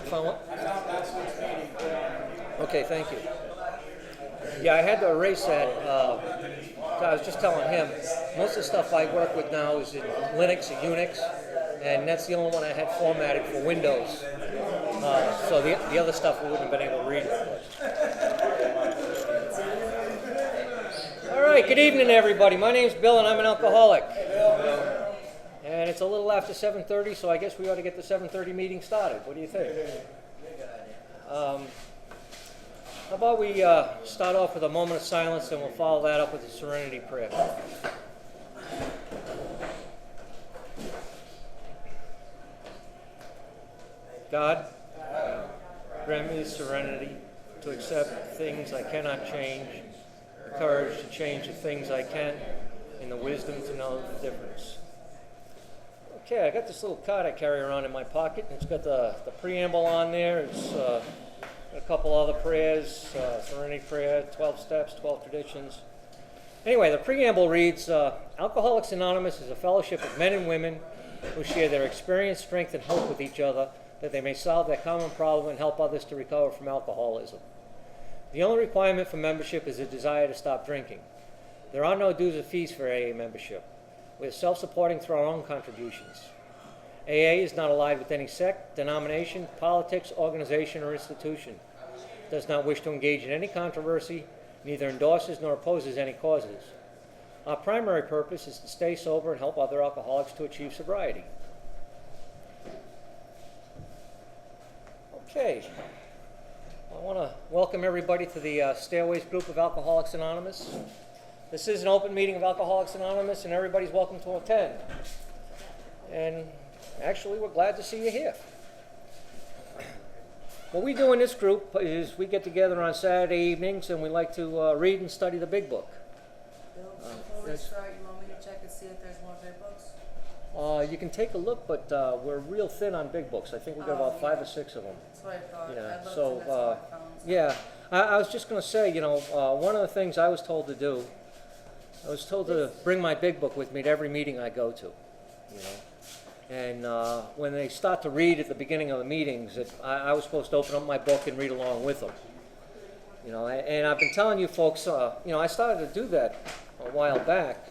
Found what? Okay, thank you. Yeah, I had to erase that. I was just telling him, most of the stuff I work with now is in Linux and Unix, and that's the only one I had formatted for Windows. So the other stuff we wouldn't have been able to read it. All right, good evening, everybody. My name's Bill, and I'm an alcoholic. And it's a little after 7:30, so I guess we ought to get the 7:30 meeting started. What do you think? How about we start off with a moment of silence, and we'll follow that up with the Serenity Prayer. God, grant me the serenity to accept things I cannot change, the courage to change the things I can, and the wisdom to know the difference. Okay, I got this little card I carry around in my pocket, and it's got the preamble on there. It's a couple other prayers, Serenity Prayer, 12 steps, 12 traditions. Anyway, the preamble reads, Alcoholics Anonymous is a fellowship of men and women who share their experience, strength, and hope with each other that they may solve their common problem and help others to recover from alcoholism. The only requirement for membership is a desire to stop drinking. There are no dues or fees for AA membership. We are self-supporting through our own contributions. AA is not allied with any sect, denomination, politics, organization, or institution. It does not wish to engage in any controversy, neither endorses nor opposes any causes. Our primary purpose is to stay sober and help other alcoholics to achieve sobriety. Okay. I want to welcome everybody to the Stairway Group of Alcoholics Anonymous. This is an open meeting of Alcoholics Anonymous, and everybody's welcome to attend. And actually, we're glad to see you here. What we do in this group is we get together on Saturday evenings, and we like to read and study the Big Book. Bill, before we start, you want me to check and see if there's more Big Books? You can take a look, but we're real thin on Big Books. I think we've got about 5 or 6 of them. That's what I thought. Yeah, I looked so, and that's what I found. yeah. I was just going to say, one of the things I was told to do, I was told to bring my Big Book with me to every meeting I go to, And when they start to read at the beginning of the meetings, I was supposed to open up my book and read along with them. And I've been telling you folks, I started to do that a while back.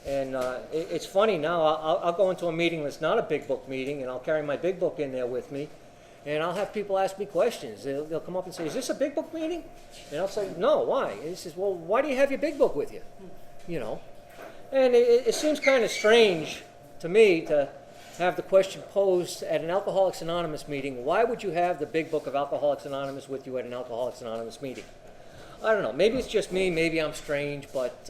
And it's funny now, I'll go into a meeting that's not a Big Book meeting, and I'll carry my Big Book in there with me. And I'll have people ask me questions. They'll come up and say, is this a Big Book meeting? And I'll say, no, why? And he says, well, why do you have your Big Book with you? And it seems kind of strange to me to have the question posed at an Alcoholics Anonymous meeting, why would you have the Big Book of Alcoholics Anonymous with you at an Alcoholics Anonymous meeting? I don't know. Maybe it's just me. Maybe I'm strange. But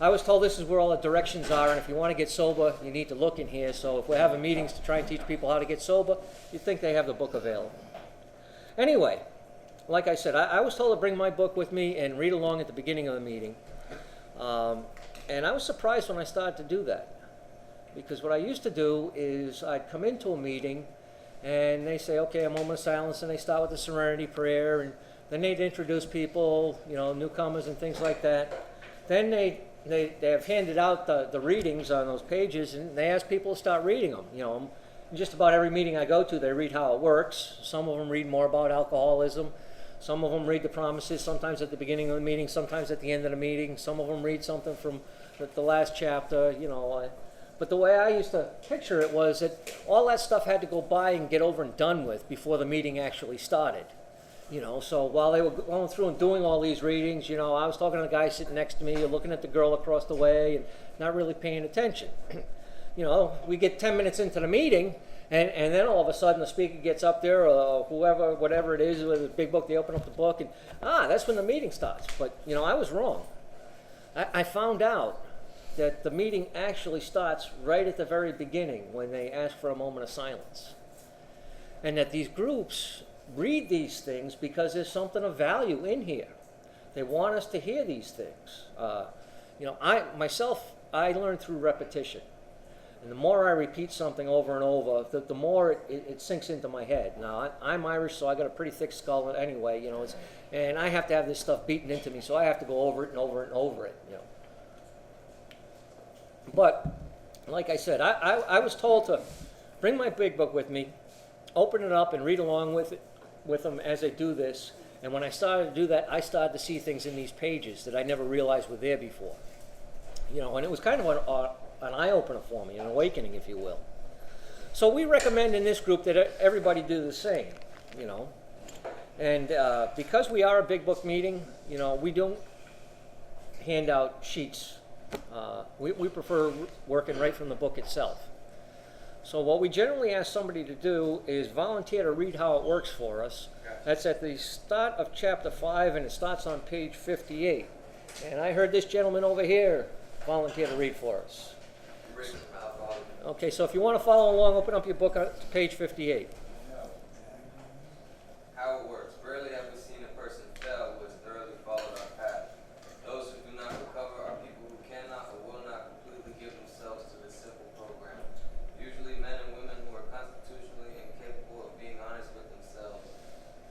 I was told this is where all the directions are, and if you want to get sober, you need to look in here. So if we're having meetings to try and teach people how to get sober, you'd think they have the book available. Anyway, like I said, I was told to bring my book with me and read along at the beginning of the meeting. And I was surprised when I started to do that. Because what I used to do is I'd come into a meeting and they say, okay, a moment of silence, and they start with the Serenity Prayer, and then they'd introduce people, newcomers and things like that. Then they have handed out the readings on those pages, and they ask people to start reading them. In just about every meeting I go to, they read how it works. Some of them read more about alcoholism. Some of them read the promises, sometimes at the beginning of the meeting, sometimes at the end of the meeting. Some of them read something from the last chapter, But the way I used to picture it was that all that stuff had to go by and get over and done with before the meeting actually started. So while they were going through and doing all these readings, I was talking to the guy sitting next to me, or looking at the girl across the way, and not really paying attention. We get 10 minutes into the meeting, and then all of a sudden the speaker gets up there, or whoever, whatever it is, with a big book, they open up the book, and that's when the meeting starts. But, I was wrong. I found out that the meeting actually starts right at the very beginning when they ask for a moment of silence. And that these groups read these things because there's something of value in here. They want us to hear these things. I learn through repetition. And the more I repeat something over and over, the more it sinks into my head. Now, I'm Irish, so I got a pretty thick skull anyway, and I have to have this stuff beaten into me, so I have to go over it and over it and over it, But, like I said, I was told to bring my big book with me open it up and read along with them as they do this. And when I started to do that, I started to see things in these pages that I never realized were there before. You know, and it was kind of an eye-opener for me, an awakening, if you will. So we recommend in this group that everybody do the same, you know. And because we are a big book meeting, you know, we don't hand out sheets. We prefer working right from the book itself. So what we generally ask somebody to do is volunteer to read how it works for us. That's at the start of chapter 5, and it starts on page 58. And I heard this gentleman over here volunteer to read for us. Okay, so if you want to follow along, open up your book to page 58. How it works. Rarely have we seen a person fail who has thoroughly followed our path. Those who do not recover are people who cannot or will not completely give themselves to this simple program. Usually men and women who are constitutionally incapable of being honest with themselves.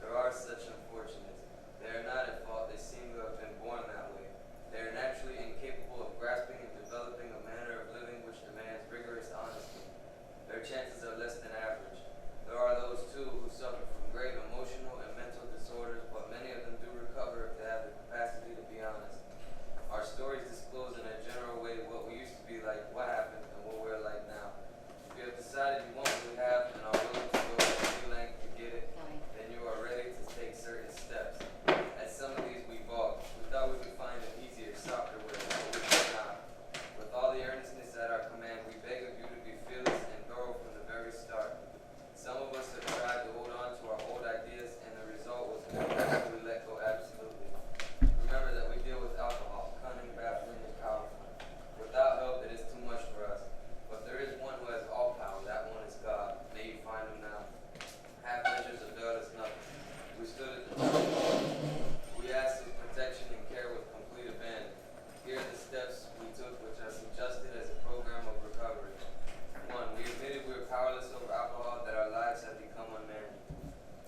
There are such unfortunates. They are not at fault. They seem to have been born that way. They are naturally incapable of grasping and developing a manner of living which demands rigorous honesty. Their chances are less than average. There are those, too, who suffer from grave emotional and mental disorders, but many of them do recover if they have the capacity to be honest. Our stories disclose in a general way what we used to be like, what happened, and what we're like now. If you have decided you want what we have and are willing to go any length to get it, then you are ready to take certain steps. At some of these we balk. We thought we could find an easier, softer way, but we could not. With all the earnestness at our command, we beg of you to be fearless and thorough from the very start. Some of us have tried to hold on to our old ideas, and the result was we practically let go absolutely. Remember that we deal with alcohol, cunning, baffling, and powerful. Without help, it is too much for us. But there is one who has all power. That one is God. May you find him now. Half measures availed us nothing. We stood at the top. We asked his protection and care with complete abandon. Here are the steps we took, which are suggested as a program of recovery. 1. We admitted we were powerless over alcohol, that our lives had become unmanly.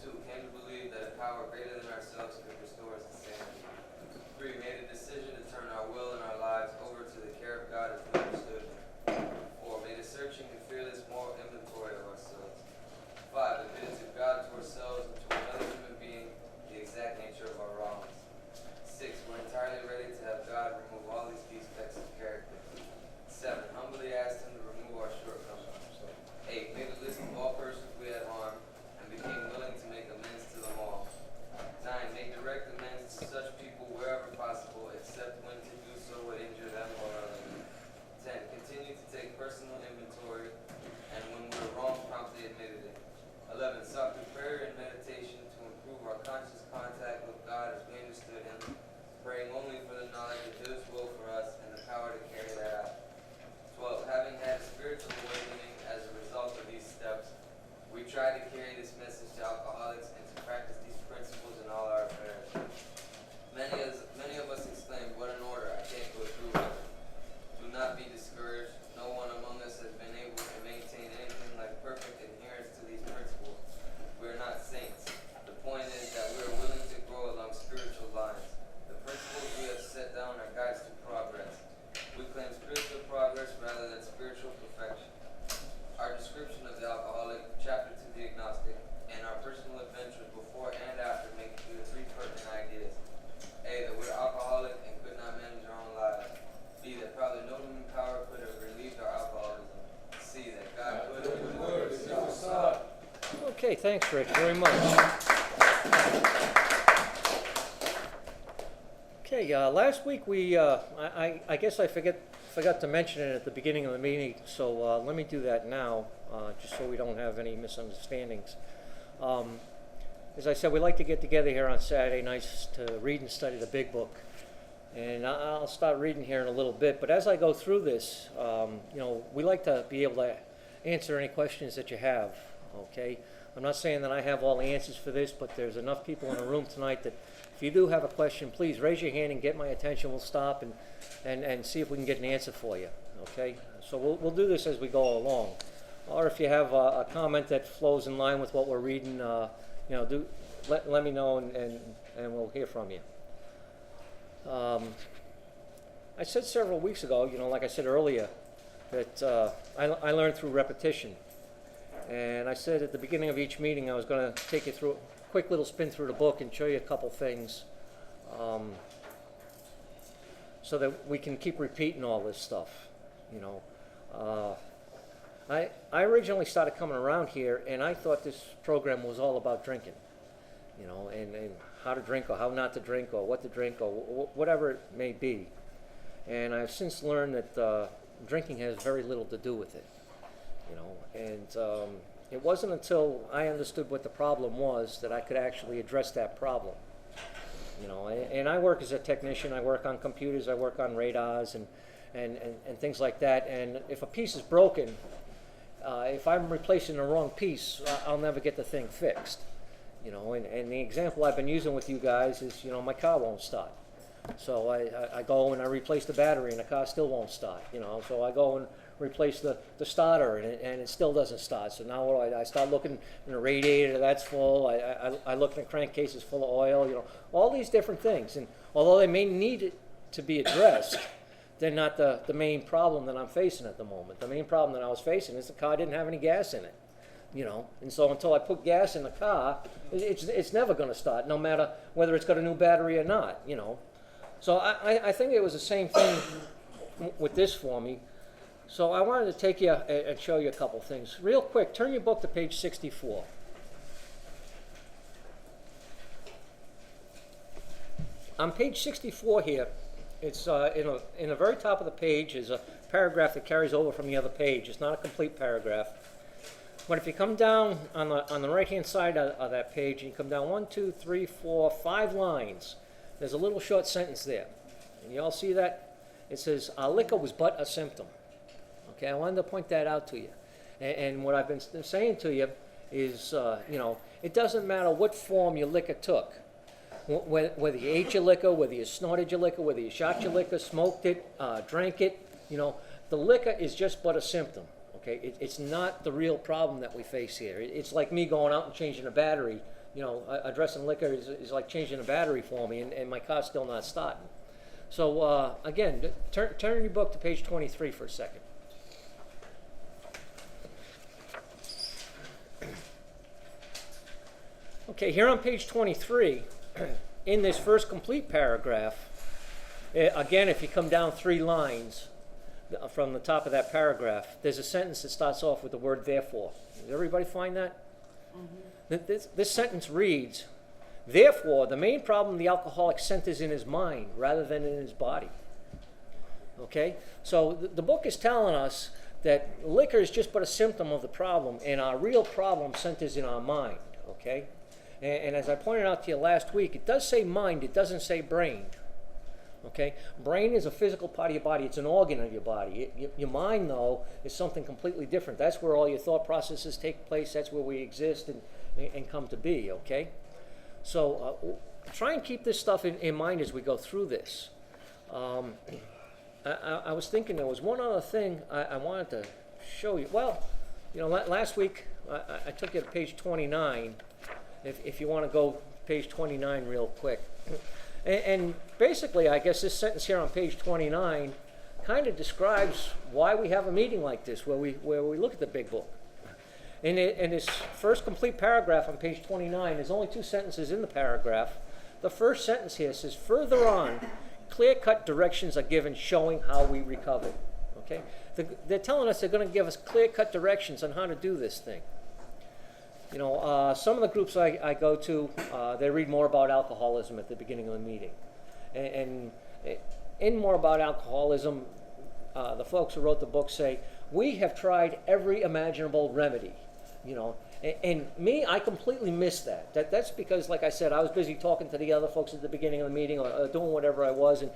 2. Came to believe that a power greater than ourselves could restore us to sanity. 3. Made a decision to turn our will and our lives over to the care of God as we understood him. 4. Made a searching and fearless moral inventory of ourselves. 5. Admitted to God, to ourselves, and to another human being the exact nature of our wrongs. 6. We're entirely ready to have God remove all these defects of character. 7. Humbly asked him to remove our shortcomings. 8. Made a list of all persons we had harmed and became willing to make amends to them all. 9. Make direct amends to such people wherever possible, except when to do so would injure them or others. 10. Continue to take personal inventory, and when we were wrong, promptly admitted it. 11. Sought through prayer and meditation to improve our conscious contact with God as we understood him, praying only for the knowledge of his will for us and the power to carry that out. 12. Having had a spiritual awakening as a result of these steps, we try to carry this message to alcoholics and to practice these principles in all our affairs. Many of us exclaimed, "What an order, I can't go through with it." Do not be discouraged. No one among us has been able to maintain anything like perfect adherence to these principles. We are not saints. The point is that we are willing to grow along spiritual lines. The principles we have set down are guides to progress. We claim spiritual progress rather than spiritual perfection. Our description of the alcoholic, chapter 2 the agnostic, and our personal adventures before and after make clear 3 pertinent ideas. A. That we're alcoholic and could not manage our own lives. B. That probably no human power could have relieved our alcoholism. C. That God could have delivered us. Okay, thanks, Rich, very much. Okay, last week I guess I forgot to mention it at the beginning of the meeting, so let me do that now, just so we don't have any misunderstandings. As I said, we like to get together here on Saturday nights to read and study the big book. And I'll start reading here in a little bit, but as I go through this, you know, we like to be able to answer any questions that you have, okay? I'm not saying that I have all the answers for this, but there's enough people in the room tonight that if you do have a question, please raise your hand and get my attention. We'll stop and see if we can get an answer for you, okay? So we'll do this as we go along. Or if you have a comment that flows in line with what we're reading, you know, let me know and we'll hear from you. I said several weeks ago, you know, like I said earlier, that I learned through repetition. And I said at the beginning of each meeting I was going to take you through a quick little spin through the book and show you a couple things, so that we can keep repeating all this stuff, you know. I originally started coming around here, and I thought this program was all about drinking, you know, and how to drink or how not to drink or what to drink or whatever it may be. And I've since learned that drinking has very little to do with it, you know. And it wasn't until I understood what the problem was that I could actually address that problem, you know. And I work as a technician. I work on computers. I work on radars and things like that. And if a piece is broken, if I'm replacing the wrong piece, I'll never get the thing fixed, you know. And the example I've been using with you guys is, you know, my car won't start. So I go and I replace the battery and the car still won't start, you know. So I go and replace the starter and it still doesn't start. So now what do I start looking in the radiator, that's full. I look in the crankcase, it's full of oil, you know. All these different things. And although they may need it to be addressed, they're not the main problem that I'm facing at the moment. The main problem that I was facing is the car didn't have any gas in it, you know. And so until I put gas in the car, it's never going to start, no matter whether it's got a new battery or not, you know. So I think it was the same thing with this for me. So I wanted to take you and show you a couple things. Real quick, turn your book to page 64. On page 64 here, it's in the very top of the page is a paragraph that carries over from the other page. It's not a complete paragraph. But if you come down on the right-hand side of that page, and you come down 1, 2, 3, 4, 5 lines, there's a little short sentence there. And you all see that? It says, our liquor was but a symptom. Okay, I wanted to point that out to you. And what I've been saying to you is, you know, it doesn't matter what form your liquor took. Whether you ate your liquor, whether you snorted your liquor, whether you shot your liquor, smoked it, drank it, you know, the liquor is just but a symptom. Okay, it's not the real problem that we face here. It's like me going out and changing a battery. You know, addressing liquor is like changing a battery for me, and my car's still not starting. So again, turn your book to page 23 for a second. Okay, here on page 23, in this first complete paragraph, again, if you come down 3 lines from the top of that paragraph, there's a sentence that starts off with the word therefore. Does everybody find that? Mm-hmm. This sentence reads, therefore, the main problem the alcoholic centers in his mind rather than in his body. Okay? So the book is telling us that liquor is just but a symptom of the problem, and our real problem centers in our mind. Okay? And as I pointed out to you last week, it does say mind, it doesn't say brain. Okay? Brain is a physical part of your body. It's an organ of your body. Your mind, though, is something completely different. That's where all your thought processes take place. That's where we exist and come to be, okay? So try and keep this stuff in mind as we go through this. I was thinking there was one other thing I wanted to show you. Well, you know, last week I took you to page 29. If you want to go page 29 real quick. And basically, I guess this sentence here on page 29 kind of describes why we have a meeting like this, where we look at the big book. In this first complete paragraph on page 29, there's only 2 sentences in the paragraph. The first sentence here says, further on, clear-cut directions are given showing how we recover. Okay? They're telling us they're going to give us clear-cut directions on how to do this thing. You know, some of the groups I go to, they read more about alcoholism at the beginning of the meeting. And in More About Alcoholism, the folks who wrote the book say, we have tried every imaginable remedy, you know. And me, I completely missed that. That's because, like I said, I was busy talking to the other folks at the beginning of the meeting or doing whatever I was, and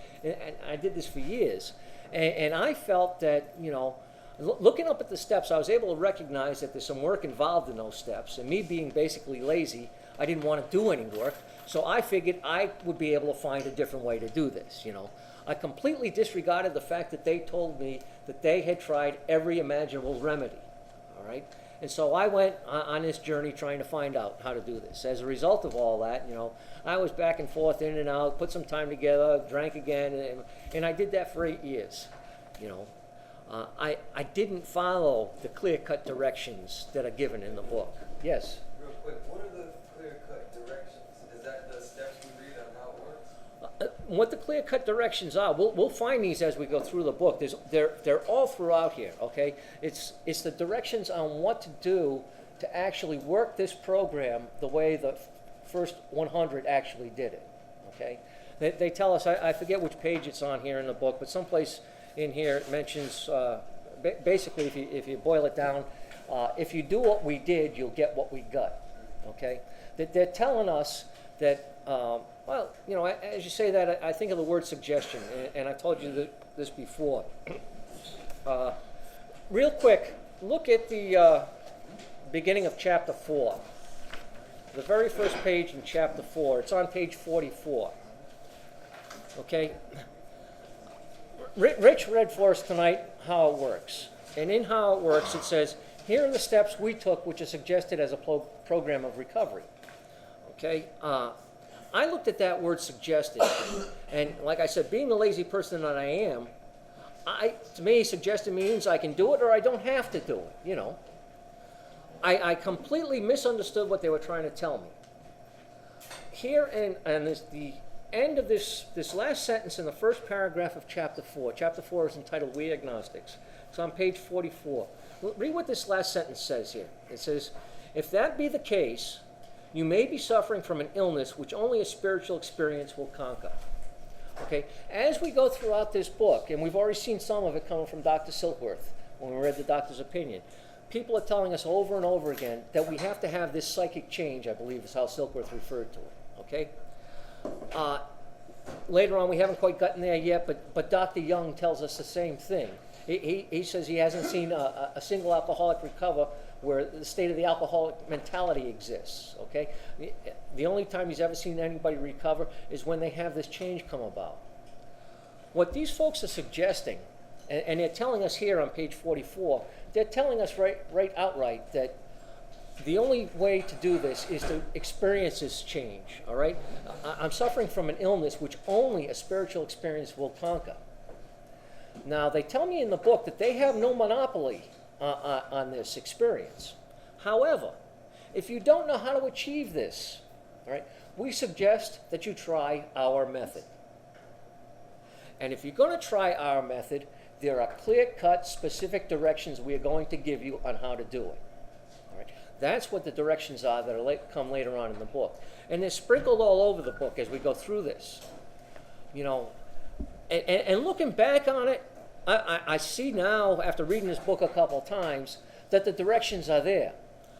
I did this for years. And I felt that, you know, looking up at the steps, I was able to recognize that there's some work involved in those steps. And me being basically lazy, I didn't want to do any work. So I figured I would be able to find a different way to do this, you know. I completely disregarded the fact that they told me that they had tried every imaginable remedy, all right? And so I went on this journey trying to find out how to do this. As a result of all that, you know, I was back and forth, in and out, put some time together, drank again, and I did that for 8 years, you know. I didn't follow the clear-cut directions that are given in the book. Yes? Real quick, what are the clear-cut directions? Is that the steps we read on how it works? What the clear-cut directions are, we'll find these as we go through the book. They're all throughout here, okay? It's the directions on what to do to actually work this program the way the first 100 actually did it, okay? They tell us, I forget which page it's on here in the book, but someplace in here it mentions, basically, if you boil it down, if you do what we did, you'll get what we got, okay? They're telling us that, well, you know, as you say that, I think of the word suggestion, and I told you this before. Real quick, look at the beginning of chapter 4. The very first page in chapter 4. It's on page 44. Okay? Rich read for us tonight how it works. And in how it works, it says, here are the steps we took which are suggested as a program of recovery. Okay? I looked at that word suggested, and like I said, being the lazy person that I am, to me, suggested means I can do it or I don't have to do it, you know. I completely misunderstood what they were trying to tell me. Here, and the end of this last sentence in the first paragraph of chapter 4. Chapter 4 is entitled We Agnostics. It's on page 44. Read what this last sentence says here. It says, if that be the case, you may be suffering from an illness which only a spiritual experience will conquer. Okay? As we go throughout this book, and we've already seen some of it coming from Dr. Silkworth when we read the doctor's opinion, people are telling us over and over again that we have to have this psychic change, I believe is how Silkworth referred to it. Okay? Later on, we haven't quite gotten there yet, but Dr. Young tells us the same thing. He says he hasn't seen a single alcoholic recover where the state of the alcoholic mentality exists, okay? The only time he's ever seen anybody recover is when they have this change come about. What these folks are suggesting, and they're telling us here on page 44, they're telling us right outright that the only way to do this is to experience this change, all right? I'm suffering from an illness which only a spiritual experience will conquer. Now, they tell me in the book that they have no monopoly on this experience. However, if you don't know how to achieve this, all right, we suggest that you try our method. And if you're going to try our method, there are clear-cut, specific directions we are going to give you on how to do it. All right? That's what the directions are that are come later on in the book. And they're sprinkled all over the book as we go through this. You know, and looking back on it, I see now, after reading this book a couple times, that the directions are there.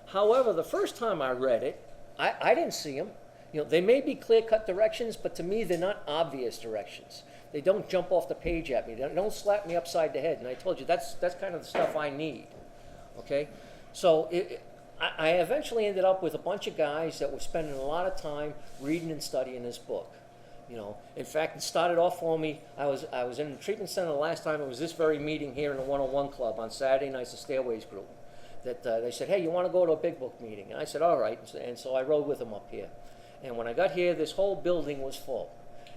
However, the first time I read it, I didn't see them. You know, they may be clear-cut directions, but to me, they're not obvious directions. They don't jump off the page at me. They don't slap me upside the head. And I told you, that's kind of the stuff I need. Okay? So I eventually ended up with a bunch of guys that were spending a lot of time reading and studying this book. You know, in fact, it started off for me. I was in the treatment center the last time. It was this very meeting here in the 101 Club on Saturday nights, the Stairways Group. That they said, hey, you want to go to a big book meeting? And I said, all right. And so I rode with them up here. And when I got here, this whole building was full.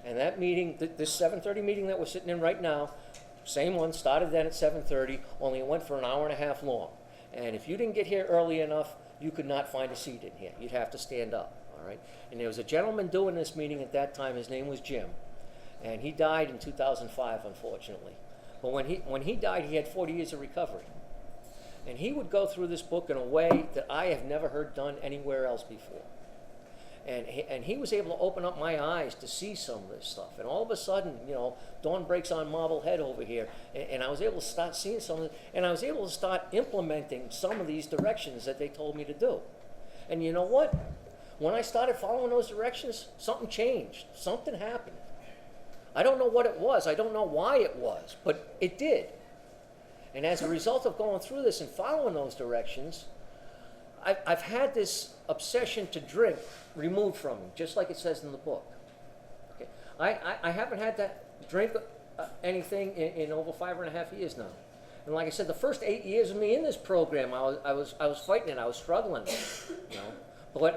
And that meeting, this 7:30 meeting that we're sitting in right now, same one, started then at 7:30, only it went for an hour and a half long. And if you didn't get here early enough, you could not find a seat in here. You'd have to stand up. All right? And there was a gentleman doing this meeting at that time. His name was Jim. And he died in 2005, unfortunately. But when he died, he had 40 years of recovery. And he would go through this book in a way that I have never heard done anywhere else before. And he was able to open up my eyes to see some of this stuff. And all of a sudden, you know, dawn breaks on Marblehead over here. And I was able to start seeing some of it. And I was able to start implementing some of these directions that they told me to do. And you know what? When I started following those directions, something changed. Something happened. I don't know what it was. I don't know why it was. But it did. And as a result of going through this and following those directions, I've had this obsession to drink removed from me, just like it says in the book. Okay. I haven't had to drink anything in over 5.5 years now. And like I said, the first 8 years of me in this program, I was fighting it. I was struggling. You know.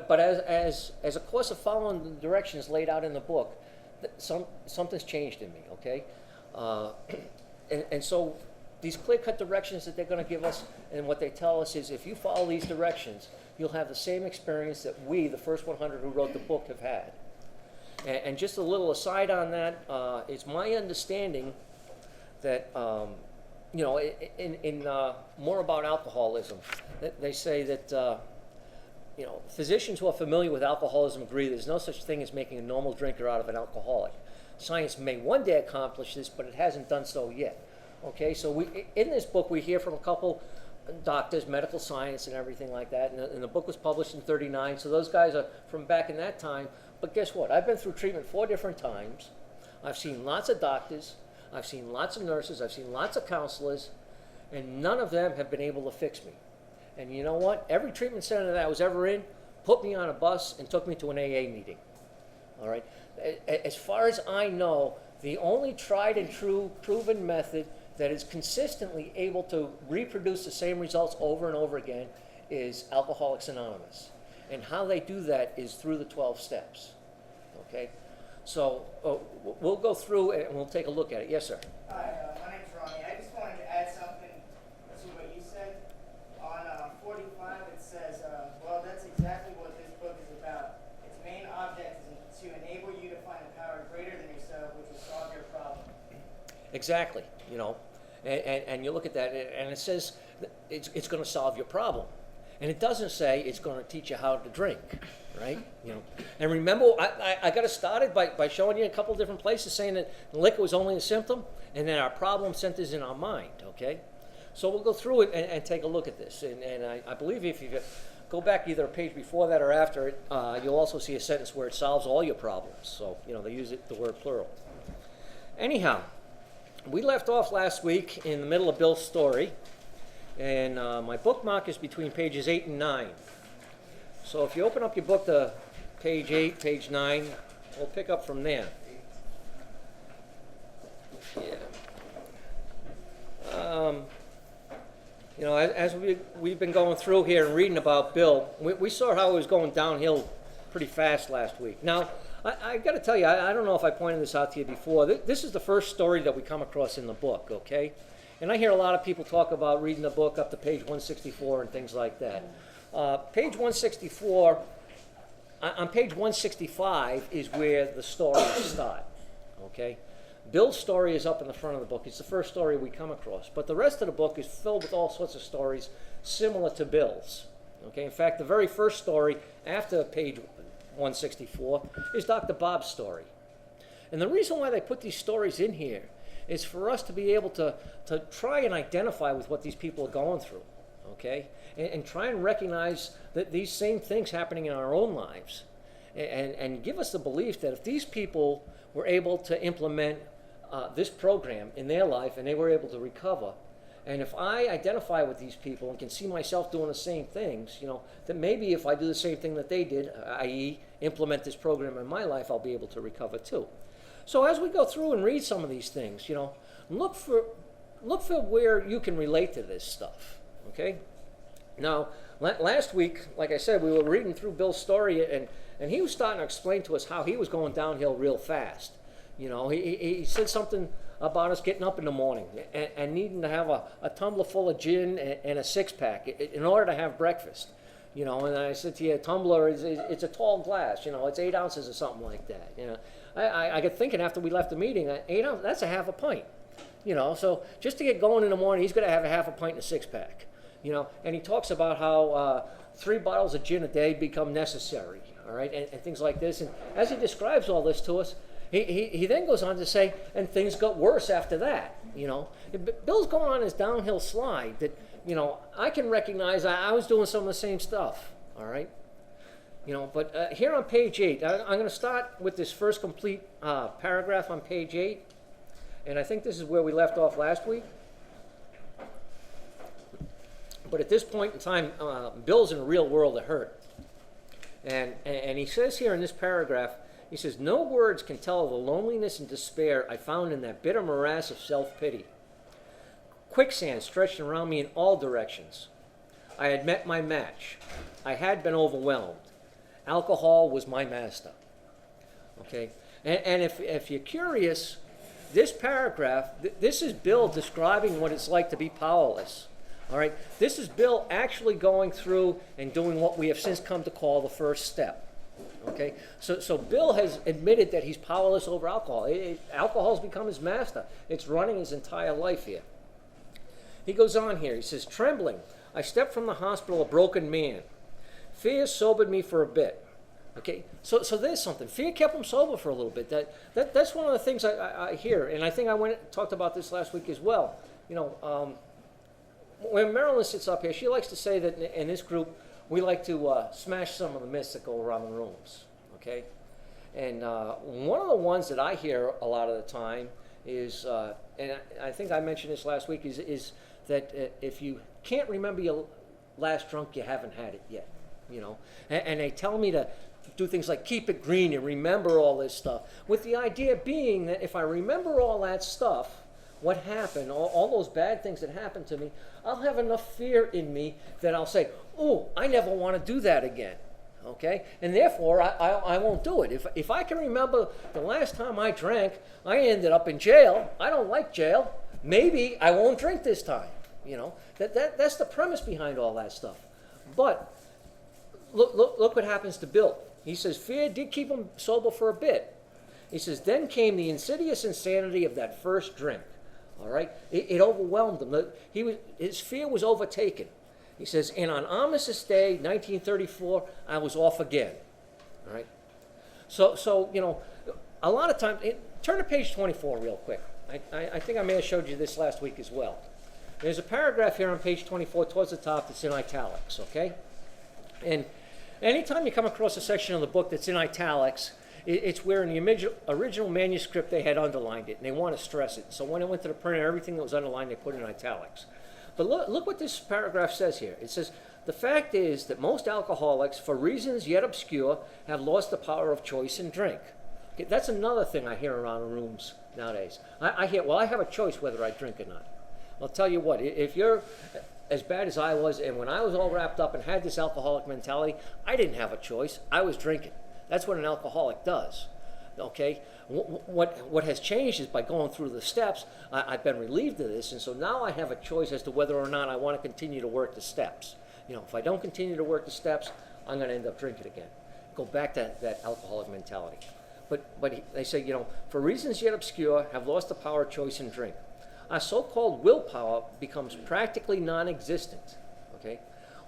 But as a course of following the directions laid out in the book, something's changed in me. Okay. And so these clear-cut directions that they're going to give us, and what they tell us is if you follow these directions, you'll have the same experience that we, the first 100 who wrote the book, have had. And just a little aside on that, it's my understanding that, you know, in more about alcoholism, they say that, you know, physicians who are familiar with alcoholism agree there's no such thing as making a normal drinker out of an alcoholic. Science may one day accomplish this, but it hasn't done so yet. Okay, so in this book we hear from a couple doctors, medical science and everything like that, and the book was published in '39, so those guys are from back in that time. But guess what? I've been through treatment 4 different times. I've seen lots of doctors, I've seen lots of nurses, I've seen lots of counselors, and none of them have been able to fix me. And you know what? Every treatment center that I was ever in put me on a bus and took me to an AA meeting. All right? As far as I know, the only tried and true proven method that is consistently able to reproduce the same results over and over again is Alcoholics Anonymous. And how they do that is through the 12 steps. Okay? So we'll go through and we'll take a look at it. Yes, sir? Hi, my name's Ronnie. I just wanted to add something to what you said. On 45 it says, well, that's exactly what this book is about. Its main object is to enable you to find a power greater than yourself, which will solve your problem. Exactly, you know, and you look at that, and it says it's going to solve your problem, and it doesn't say it's going to teach you how to drink, right? You know, and remember, I got it started by showing you a couple different places saying that liquor was only a symptom, and then our problem centers in our mind. Okay, so we'll go through it and take a look at this, and I believe if you go back either a page before that or after it, you'll also see a sentence where it solves all your problems. So you know they use the word plural. Anyhow. We left off last week in the middle of Bill's story, and my bookmark is between pages 8 and 9. So if you open up your book to page 8, page 9, we'll pick up from there. Yeah. You know, as we've been going through here and reading about Bill, we saw how he was going downhill pretty fast last week. Now, I got to tell you, I don't know if I pointed this out to you before. This is the first story that we come across in the book, okay? And I hear a lot of people talk about reading the book up to page 164 and things like that. Page 164, on page 165 is where the stories start, okay? Bill's story is up in the front of the book. It's the first story we come across. But the rest of the book is filled with all sorts of stories similar to Bill's, okay? In fact, the very first story after page 164 is Dr. Bob's story. And the reason why they put these stories in here is for us to be able to try and identify with what these people are going through, okay? And try and recognize that these same things happening in our own lives. And give us the belief that if these people were able to implement this program in their life and they were able to recover, and if I identify with these people and can see myself doing the same things, you know, that maybe if I do the same thing that they did, i.e. implement this program in my life, I'll be able to recover too. So as we go through and read some of these things, you know, look for where you can relate to this stuff, okay? Now, last week, like I said, we were reading through Bill's story, and he was starting to explain to us how he was going downhill real fast. You know, he said something about us getting up in the morning and needing to have a tumbler full of gin and a six-pack in order to have breakfast. You know, and I said to you, a tumbler it's a tall glass. You know, it's 8 ounces or something like that. You know, I got thinking after we left the meeting, 8 ounces, that's a half a pint. You know, so just to get going in the morning, he's going to have a half a pint and a six-pack. You know, and he talks about how 3 bottles of gin a day become necessary. All right, and things like this. And as he describes all this to us, he then goes on to say, and things got worse after that, you know. Bill's going on his downhill slide that, you know, I can recognize I was doing some of the same stuff, all right? You know, but here on page 8, I'm going to start with this first complete paragraph on page 8, and I think this is where we left off last week. But at this point in time, Bill's in a real world of hurt. And he says here in this paragraph, he says, "No words can tell of the loneliness and despair I found in that bitter morass of self-pity. Quicksand stretched around me in all directions. I had met my match. I had been overwhelmed. Alcohol was my master." Okay? And if you're curious, this paragraph, this is Bill describing what it's like to be powerless. All right, this is Bill actually going through and doing what we have since come to call the first step. Okay, so Bill has admitted that he's powerless over alcohol. Alcohol's become his master. It's running his entire life here. He goes on here. He says, trembling, I stepped from the hospital a broken man. Fear sobered me for a bit. Okay, so there's something. Fear kept him sober for a little bit. That's one of the things I hear, and I think I talked about this last week as well. You know, when Marilyn sits up here, she likes to say that in this group, we like to smash some of the myths that go around the rooms, okay? And one of the ones that I hear a lot of the time is, and I think I mentioned this last week, is that if you can't remember your last drunk, you haven't had it yet, you know? And they tell me to do things like keep it green and remember all this stuff, with the idea being that if I remember all that stuff, what happened, all those bad things that happened to me, I'll have enough fear in me that I'll say, oh, I never want to do that again, okay? And therefore, I won't do it. If I can remember the last time I drank, I ended up in jail. I don't like jail. Maybe I won't drink this time, you know? That's the premise behind all that stuff. But look what happens to Bill. He says, fear did keep him sober for a bit. He says, then came the insidious insanity of that first drink. All right, it overwhelmed him. His fear was overtaken. He says, and on Armistice Day, 1934, I was off again. All right, so you know, a lot of times, turn to page 24 real quick. I think I may have showed you this last week as well. There's a paragraph here on page 24 towards the top that's in italics. Okay, and anytime you come across a section of the book that's in italics, it's where in the original manuscript they had underlined it, and they want to stress it. So when it went to the printer, everything that was underlined, they put in italics. But look what this paragraph says here. It says, the fact is that most alcoholics, for reasons yet obscure, have lost the power of choice in drink. Okay, that's another thing I hear around the rooms nowadays. I hear, well, I have a choice whether I drink or not. I'll tell you what, if you're as bad as I was, and when I was all wrapped up and had this alcoholic mentality, I didn't have a choice. I was drinking. That's what an alcoholic does, okay? What has changed is by going through the steps, I've been relieved of this, and so now I have a choice as to whether or not I want to continue to work the steps. You know, if I don't continue to work the steps, I'm going to end up drinking again. Go back to that alcoholic mentality. But they say, you know, for reasons yet obscure, have lost the power of choice in drink. Our so-called willpower becomes practically non-existent, okay?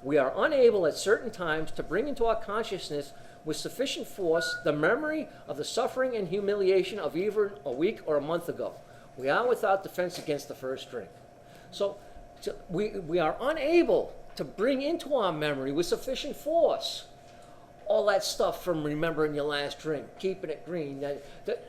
We are unable at certain times to bring into our consciousness with sufficient force the memory of the suffering and humiliation of either a week or a month ago. We are without defense against the first drink. So we are unable to bring into our memory with sufficient force all that stuff from remembering your last drink, keeping it green.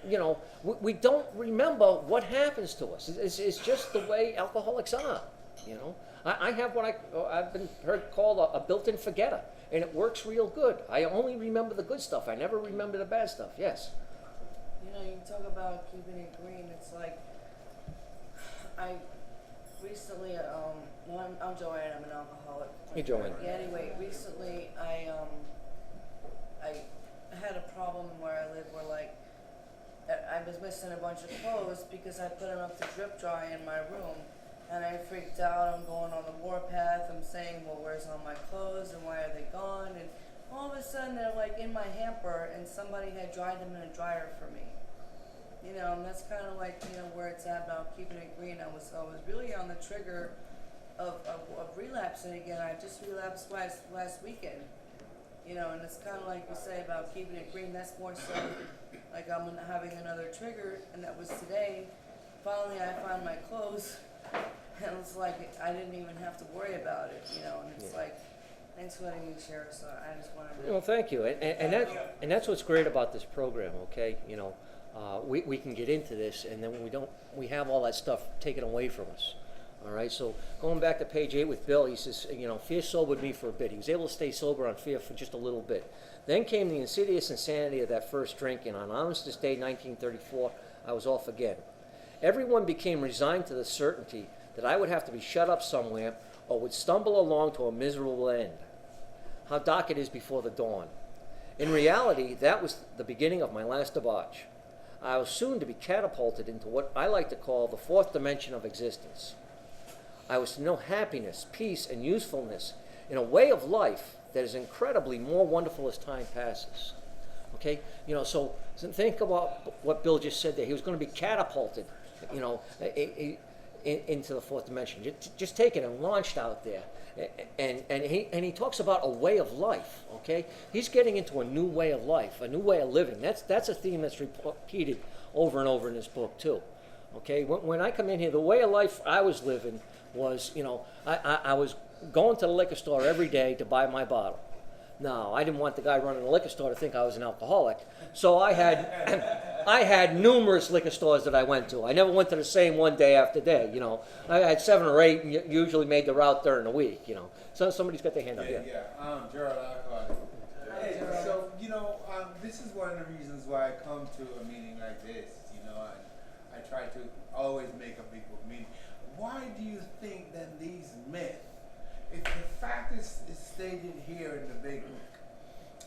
You know, we don't remember what happens to us. It's just the way alcoholics are, you know. I have what I've been heard called a built-in forgetter. And it works real good. I only remember the good stuff. I never remember the bad stuff. Yes? You know, you talk about keeping it green. It's like, I recently, I'm Joanne. I'm an alcoholic. Hey, Joanne. Yeah, anyway, recently I had a problem where I live where, like, I was missing a bunch of clothes because I put them up to drip dry in my room. And I freaked out. I'm going on the warpath. I'm saying, well, where's all my clothes and why are they gone? And all of a sudden they're like in my hamper and somebody had dried them in a dryer for me. You know, and that's kind of like, you know, where it's at about keeping it green. I was really on the trigger of relapsing again. I just relapsed last weekend. You know, and it's kind of like you say about keeping it green. That's more so like I'm having another trigger, and that was today. Finally, I found my clothes. And it's like I didn't even have to worry about it, you know. And it's like, thanks for letting me share. So I just wanted to. Well, thank you, and that's what's great about this program. Okay, you know, we can get into this, and then we have all that stuff taken away from us. All right. So going back to page 8 with Bill, he says, you know, fear sobered me for a bit. He was able to stay sober on fear for just a little bit. Then came the insidious insanity of that first drink, and on Armistice Day, 1934, I was off again. Everyone became resigned to the certainty that I would have to be shut up somewhere or would stumble along to a miserable end. How dark it is before the dawn. In reality, that was the beginning of my last debauch. I was soon to be catapulted into what I like to call the fourth dimension of existence. I was to know happiness, peace, and usefulness in a way of life that is incredibly more wonderful as time passes. Okay? So think about what Bill just said there. He was going to be catapulted, into the fourth dimension. Just taken and launched out there. And he talks about a way of life, okay? He's getting into a new way of life, a new way of living. That's a theme that's repeated over and over in this book too, okay? When I come in here, the way of life I was living was, I was going to the liquor store every day to buy my bottle. No, I didn't want the guy running the liquor store to think I was an alcoholic. So I had numerous liquor stores that I went to. I never went to the same one day after day, I had 7 or 8 and usually made the route during the week, So somebody's got their hand up here. Yeah, Gerald Alcott. Hey, so, this is one of the reasons why I come to a meeting like this, and I try to always make a big book meeting. Why do you think that these myths, if the fact is stated here in the big book,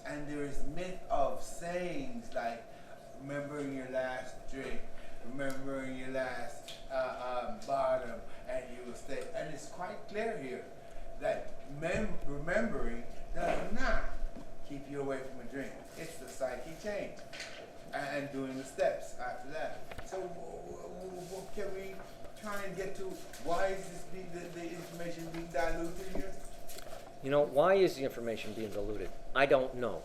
and there is myth of sayings like remembering your last drink, remembering your last bottom, and you will stay, and it's quite clear here that remembering does not keep you away from a drink. It's the psyche change and doing the steps after that. So what can we try and get to? Why is the information being diluted here? Why is the information being diluted? I don't know.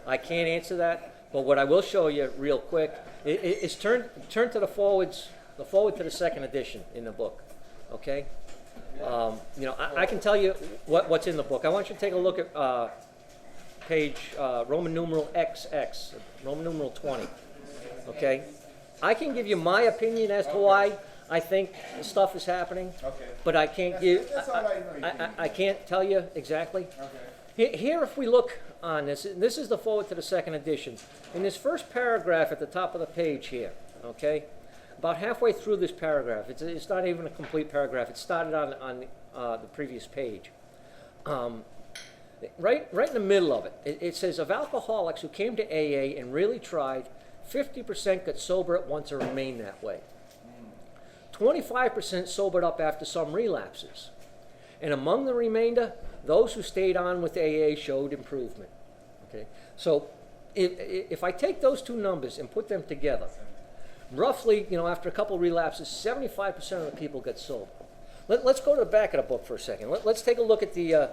I can't answer that, but what I will show you real quick is turn to the forward to the second edition in the book, okay? I can tell you what's in the book. I want you to take a look at page Roman numeral XX, Roman numeral 20, okay? I can give you my opinion as to why I think stuff is happening, but I can't I can't tell you exactly. Here, if we look on this is the forward to the second edition. In this first paragraph at the top of the page here, okay, about halfway through this paragraph, it's not even a complete paragraph. It started on the previous page. Right in the middle of it, it says, of alcoholics who came to AA and really tried, 50% got sober at once and remained that way. 25% sobered up after some relapses. And among the remainder, those who stayed on with AA showed improvement. Okay? So if I take those two numbers and put them together, roughly, after a couple relapses, 75% of the people get sober. Let's go to the back of the book for a second. Let's take a look at the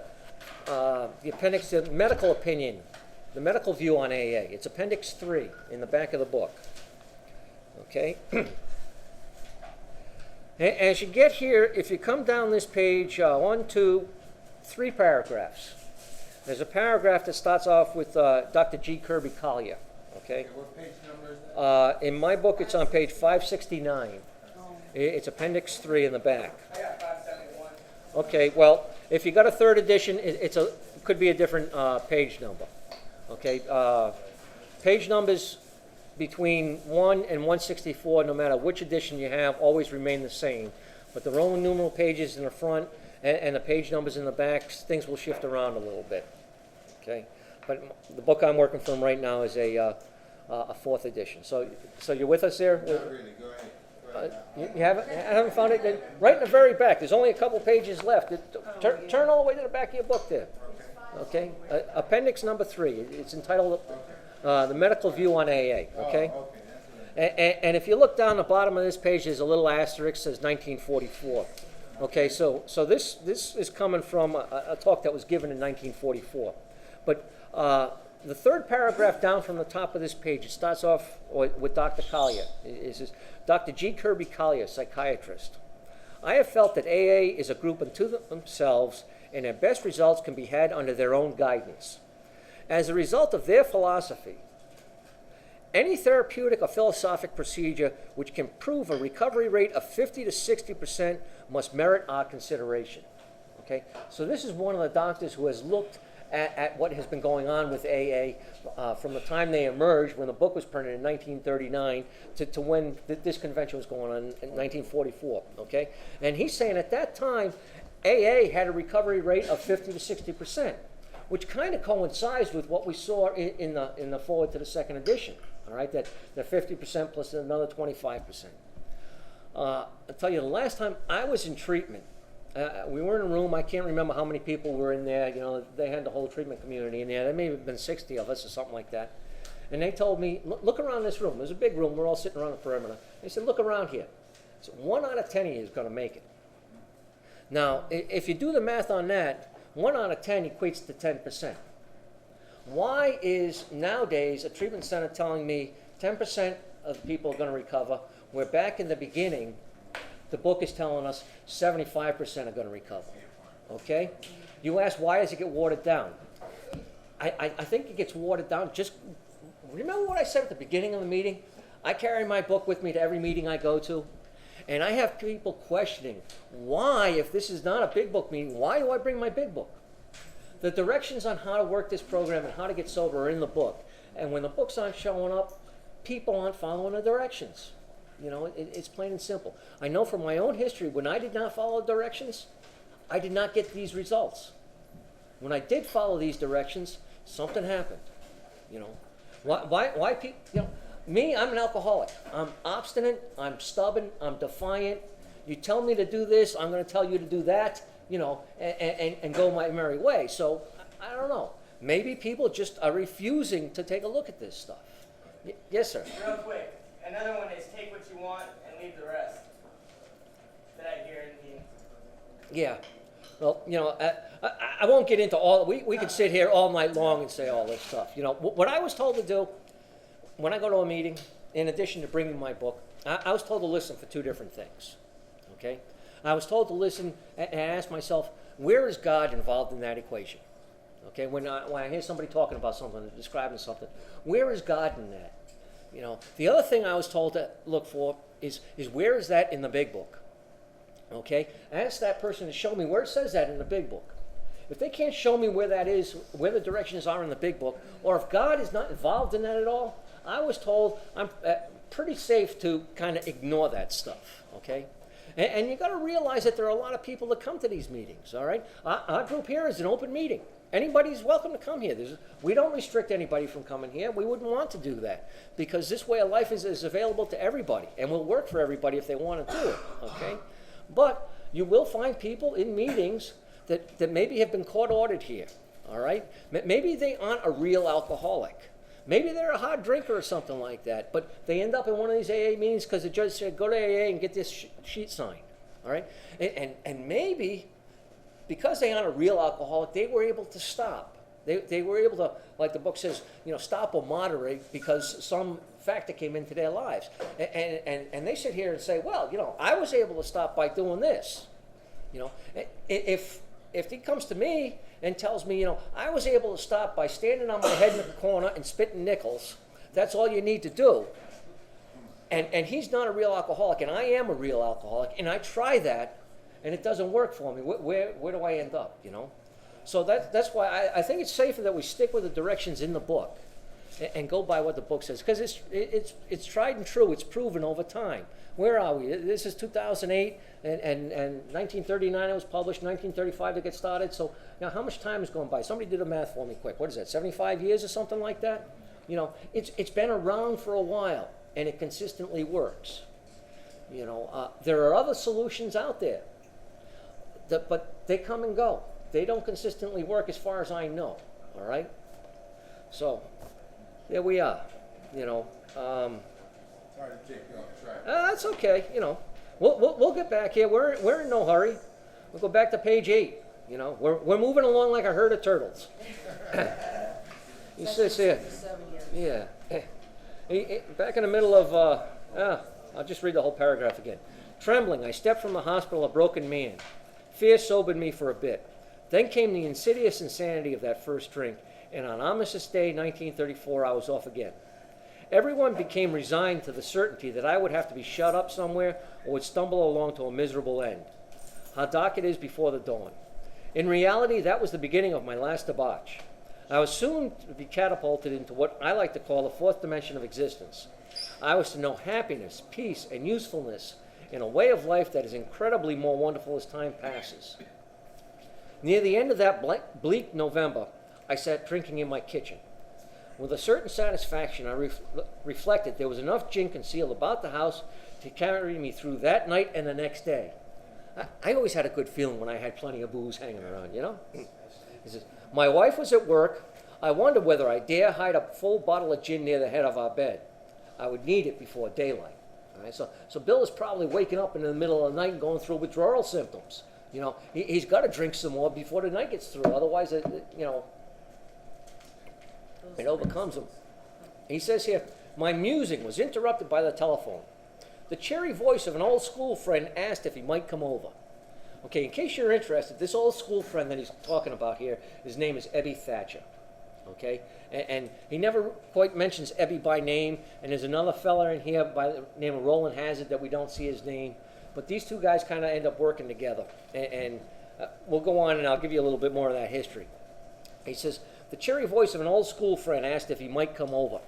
appendix, the medical opinion, the medical view on AA. It's Appendix 3 in the back of the book. Okay? As you get here, if you come down this page, 1, 2, 3 paragraphs. There's a paragraph that starts off with Dr. G. Kirby Collier. Okay? What page number is that? In my book, it's on page 569. It's Appendix 3 in the back. I got 571. Okay, well, if you got a third edition, it could be a different page number. Okay, page numbers between 1 and 164, no matter which edition you have, always remain the same. But the Roman numeral pages in the front and the page numbers in the back, things will shift around a little bit. Okay, but the book I'm working from right now is a 4th edition. So you're with us there? Not really. Go ahead. You haven't found it? Then right in the very back. There's only a couple pages left. Turn all the way to the back of your book there. Okay. Appendix number 3. It's entitled "The Medical View on AA." Okay. And if you look down the bottom of this page, there's a little asterisk that says 1944. Okay. So this is coming from a talk that was given in 1944. But the third paragraph down from the top of this page, it starts off with Dr. Collier. It says, Dr. G. Kirby Collier, psychiatrist. I have felt that AA is a group unto themselves, and their best results can be had under their own guidance. As a result of their philosophy, any therapeutic or philosophic procedure which can prove a recovery rate of 50 to 60% must merit our consideration. Okay? So this is one of the doctors who has looked at what has been going on with AA from the time they emerged, when the book was printed in 1939, to when this convention was going on in 1944. Okay, and he's saying at that time, AA had a recovery rate of 50 to 60%, which kind of coincides with what we saw in the forward to the second edition. all right, that 50% plus another 25%. I'll tell you, the last time I was in treatment, we were in a room, I can't remember how many people were in there, you know, they had the whole treatment community in there, there may have been 60 of us or something like that. And they told me, look around this room, there's a big room, we're all sitting around the perimeter. They said, look around here. So 1 out of 10 of you is going to make it. Now, if you do the math on that, 1 out of 10 equates to 10%. Why is nowadays a treatment center telling me 10% of the people are going to recover, where back in the beginning, the book is telling us 75% are going to recover? Okay? You ask, why does it get watered down? I think it gets watered down. Just remember what I said at the beginning of the meeting? I carry my book with me to every meeting I go to. And I have people questioning, why, if this is not a big book meeting, why do I bring my big book? The directions on how to work this program and how to get sober are in the book. And when the books aren't showing up, people aren't following the directions. You know, it's plain and simple. I know from my own history, when I did not follow directions, I did not get these results. When I did follow these directions, something happened. You know, why people, you know, me, I'm an alcoholic. I'm obstinate, I'm stubborn, I'm defiant. You tell me to do this, I'm going to tell you to do that, you know, and go my merry way. So, I don't know. Maybe people just are refusing to take a look at this stuff. Yes, sir. Real quick, another one is take what you want and leave the rest. That I hear in the meeting. Yeah. Well, you know, I won't get into all, we could sit here all night long and say all this stuff. You know, what I was told to do when I go to a meeting, in addition to bringing my book, I was told to listen for 2 different things, okay? I was told to listen and ask myself, where is God involved in that equation? Okay, when I hear somebody talking about something, describing something, where is God in that? You know, the other thing I was told to look for is where is that in the big book? Okay, ask that person to show me where it says that in the big book. If they can't show me where that is, where the directions are in the big book, or if God is not involved in that at all, I was told I'm pretty safe to kind of ignore that stuff, okay? And you got to realize that there are a lot of people that come to these meetings, all right? Our group here is an open meeting. Anybody's welcome to come here. We don't restrict anybody from coming here. We wouldn't want to do that because this way of life is available to everybody and will work for everybody if they want to do it, okay? But you will find people in meetings that maybe have been court-ordered here, all right? Maybe they aren't a real alcoholic. Maybe they're a hard drinker or something like that, but they end up in one of these AA meetings because the judge said, go to AA and get this sheet signed, all right? And maybe because they aren't a real alcoholic, they were able to stop. They were able to, like the book says, you know, stop or moderate because some factor came into their lives. And they sit here and say, well, you know, I was able to stop by doing this. You know, if he comes to me and tells me, you know, I was able to stop by standing on my head in the corner and spitting nickels, that's all you need to do. And he's not a real alcoholic, and I am a real alcoholic, and I try that, and it doesn't work for me. Where do I end up, you know? So that's why I think it's safer that we stick with the directions in the book and go by what the book says, because it's tried and true. It's proven over time. Where are we? This is 2008, and 1939 it was published, 1935 to get started. So now how much time has gone by? Somebody did the math for me quick. What is that, 75 years or something like that? You know, it's been around for a while, and it consistently works. You know, there are other solutions out there, but they come and go. They don't consistently work as far as I know, all right? So, there we are, you know. Sorry to take you off track. That's okay, you know. We'll get back here. We're in no hurry. We'll go back to page 8, you know. We're moving along like a herd of turtles. He says here, 7 years. yeah. Back in the middle of, I'll just read the whole paragraph again. Trembling, I stepped from the hospital a broken man. Fear sobered me for a bit. Then came the insidious insanity of that first drink, and on Armistice Day, 1934, I was off again. Everyone became resigned to the certainty that I would have to be shut up somewhere or would stumble along to a miserable end. How dark it is before the dawn. In reality, that was the beginning of my last debauch. I was soon to be catapulted into what I like to call the fourth dimension of existence. I was to know happiness, peace, and usefulness in a way of life that is incredibly more wonderful as time passes. Near the end of that bleak November, I sat drinking in my kitchen. With a certain satisfaction, I reflected there was enough gin concealed about the house to carry me through that night and the next day. I always had a good feeling when I had plenty of booze hanging around, you know? He says, my wife was at work. I wondered whether I dare hide a full bottle of gin near the head of our bed. I would need it before daylight. All right? So Bill is probably waking up in the middle of the night and going through withdrawal symptoms. You know, he's got to drink some more before the night gets through. Otherwise, it overcomes him. He says here, my musing was interrupted by the telephone. The cheery voice of an old school friend asked if he might come over. Okay, in case you're interested, this old school friend that he's talking about here, his name is Ebby Thatcher. Okay, and he never quite mentions Ebby by name, and there's another fella in here by the name of Roland Hazard that we don't see his name, but these two guys kind of end up working together, and we'll go on and I'll give you a little bit more of that history. He says, the cheery voice of an old school friend asked if he might come over.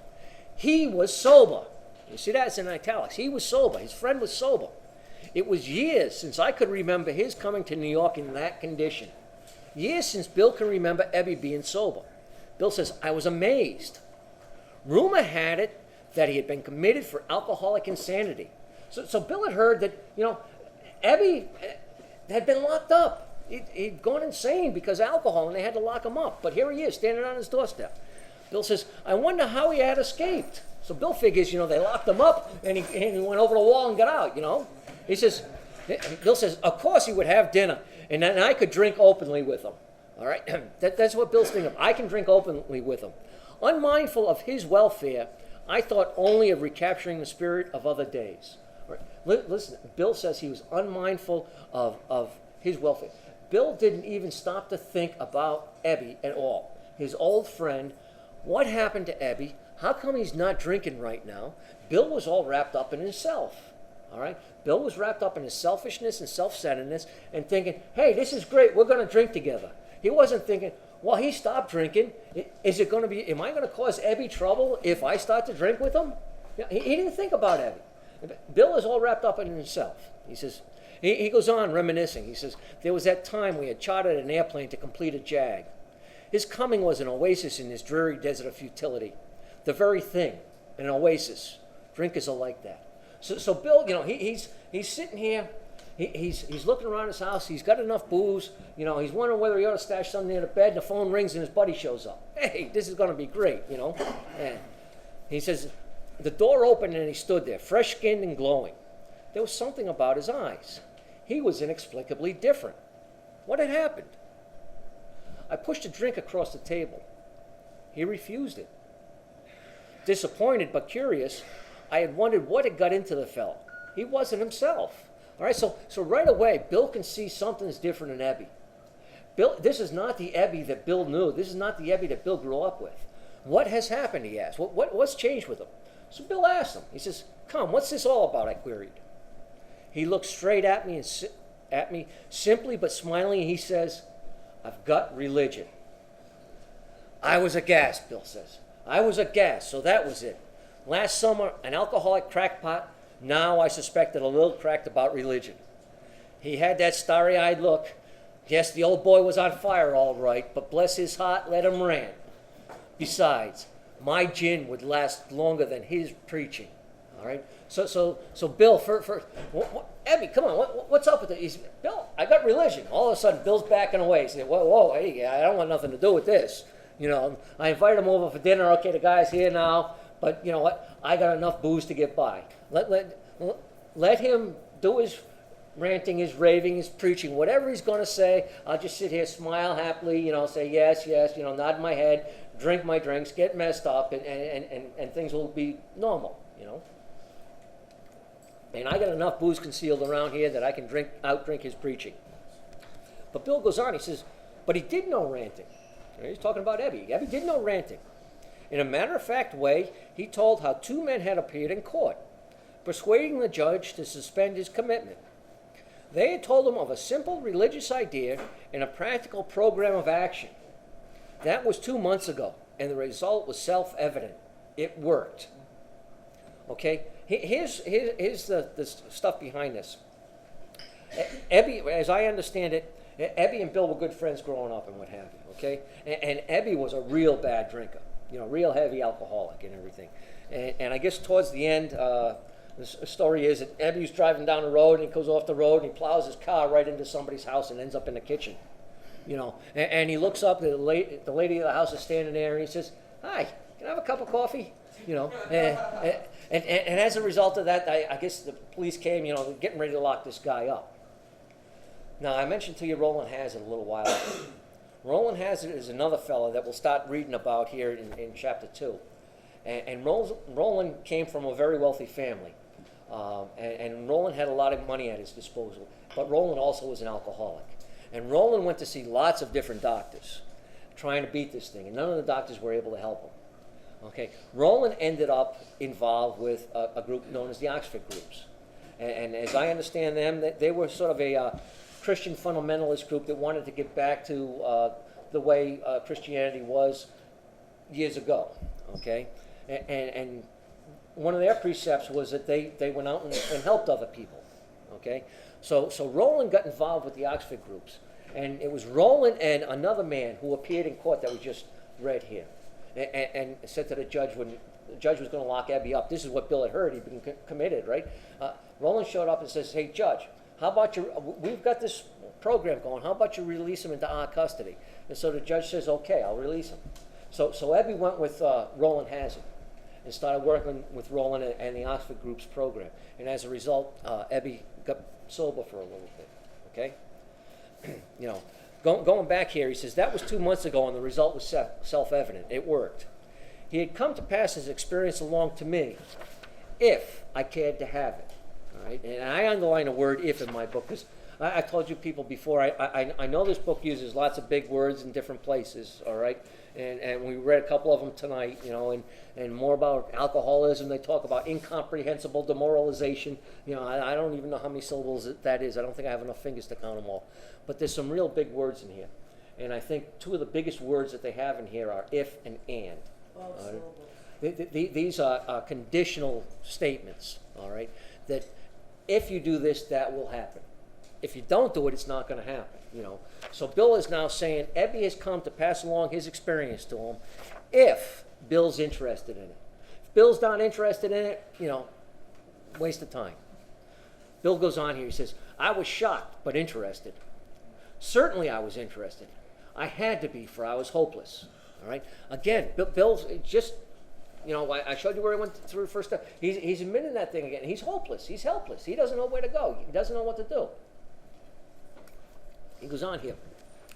He was sober. You see that's in italics. He was sober. His friend was sober. It was years since I could remember his coming to New York in that condition. Years since Bill can remember Ebby being sober. Bill says, I was amazed. Rumor had it that he had been committed for alcoholic insanity. So Bill had heard that, Ebby had been locked up. He'd gone insane because of alcohol, and they had to lock him up. But here he is, standing on his doorstep. Bill says, I wonder how he had escaped. So Bill figures, they locked him up, and he went over the wall and got out, He says, Bill says, of course he would have dinner, and then I could drink openly with him. All right, that's what Bill's thinking of. I can drink openly with him. Unmindful of his welfare, I thought only of recapturing the spirit of other days. All right. Listen, Bill says he was unmindful of his welfare. Bill didn't even stop to think about Ebby at all. His old friend, what happened to Ebby? How come he's not drinking right now? Bill was all wrapped up in himself. All right? Bill was wrapped up in his selfishness and self-centeredness and thinking, hey, this is great. We're going to drink together. He wasn't thinking, well, he stopped drinking. Is it going to be, am I going to cause Ebby trouble if I start to drink with him? He didn't think about Ebby. Bill is all wrapped up in himself. He says, he goes on reminiscing. He says, there was that time we had chartered an airplane to complete a jag. His coming was an oasis in this dreary desert of futility. The very thing, an oasis. Drinkers are like that. So Bill, he's sitting here. He's looking around his house. He's got enough booze. He's wondering whether he ought to stash something near the bed. The phone rings and his buddy shows up. Hey, this is going to be great, And he says, the door opened and he stood there, fresh-skinned and glowing. There was something about his eyes. He was inexplicably different. What had happened? I pushed a drink across the table. He refused it. Disappointed but curious, I had wondered what had got into the fellow. He wasn't himself. All right, so right away, Bill can see something's different in Ebby. This is not the Ebby that Bill knew. This is not the Ebby that Bill grew up with. What has happened, he asked. What's changed with him? So Bill asked him. He says, come, what's this all about, I queried. He looked straight at me, simply but smiling, and he says, I've got religion. I was aghast, Bill says. I was aghast, so that was it. Last summer, an alcoholic crackpot. Now I suspected a little cracked about religion. He had that starry-eyed look. Yes, the old boy was on fire all right, but bless his heart, let him rant. Besides, my gin would last longer than his preaching. All right? So Bill, Ebby, come on, what's up with it? He's, Bill, I got religion. All of a sudden, Bill's backing away. He said, whoa, hey, I don't want nothing to do with this. I invited him over for dinner. Okay, the guy's here now, but you know what? I got enough booze to get by. Let him do his ranting, his raving, his preaching, whatever he's going to say. I'll just sit here, smile happily, say yes, nod my head, drink my drinks, get messed up, and things will be normal, And I got enough booze concealed around here that I can outdrink his preaching. But Bill goes on, he says, but he did no ranting. He's talking about Ebby. Ebby did no ranting. In a matter-of-fact way, he told how two men had appeared in court, persuading the judge to suspend his commitment. They had told him of a simple religious idea and a practical program of action. That was 2 months ago, and the result was self-evident. It worked. Okay? Here's the stuff behind this. Ebby, as I understand it, Ebby and Bill were good friends growing up and what have you, okay? And Ebby was a real bad drinker. you know, real heavy alcoholic and everything. And I guess towards the end, the story is that Ebby's driving down the road and he goes off the road and he plows his car right into somebody's house and ends up in the kitchen. You know, and he looks up, the lady of the house is standing there and he says, "Hi, can I have a cup of coffee?" You know, and as a result of that, I guess the police came, you know, getting ready to lock this guy up. Now, I mentioned to you Roland Hazard a little while ago. Roland Hazard is another fellow that we'll start reading about here in chapter 2. And Roland came from a very wealthy family. And Roland had a lot of money at his disposal. But Roland also was an alcoholic. And Roland went to see lots of different doctors trying to beat this thing. And none of the doctors were able to help him. Okay, Roland ended up involved with a group known as the Oxford Groups. And as I understand them, they were sort of a Christian fundamentalist group that wanted to get back to the way Christianity was years ago. Okay, and one of their precepts was that they went out and helped other people. Okay, so Roland got involved with the Oxford Groups, and it was Roland and another man who appeared in court that was just read here, and said to the judge when the judge was going to lock Abby up. This is what Bill had heard. He'd been committed, right? Roland showed up and says, "Hey, Judge, how about we've got this program going. How about you release him into our custody?" And so the judge says, "Okay, I'll release him." So Abby went with Roland Hazard and started working with Roland and the Oxford Group's program. And as a result, Abby got sober for a little bit. Okay, you know, going back here, he says that was 2 months ago, and the result was self-evident. It worked. He had come to pass his experience along to me, if I cared to have it. All right, and I underline the word "if" in my book because I told you people before. I know this book uses lots of big words in different places. All right, and we read a couple of them tonight. You know, and more about alcoholism. They talk about incomprehensible demoralization. You know, I don't even know how many syllables that is. I don't think I have enough fingers to count them all. But there's some real big words in here, and I think two of the biggest words that they have in here are "if" and "and." These are conditional statements, all right, that if you do this, that will happen. If you don't do it, it's not going to happen, you know. So Bill is now saying Ebby has come to pass along his experience to him if Bill's interested in it. If Bill's not interested in it, you know, waste of time. Bill goes on here, he says, "I was shocked but interested. Certainly I was interested. I had to be, for I was hopeless." All right. Again, Bill's just, you know, I showed you where he went through the first step. He's admitting that thing again. He's hopeless. He's helpless. He doesn't know where to go. He doesn't know what to do. He goes on here.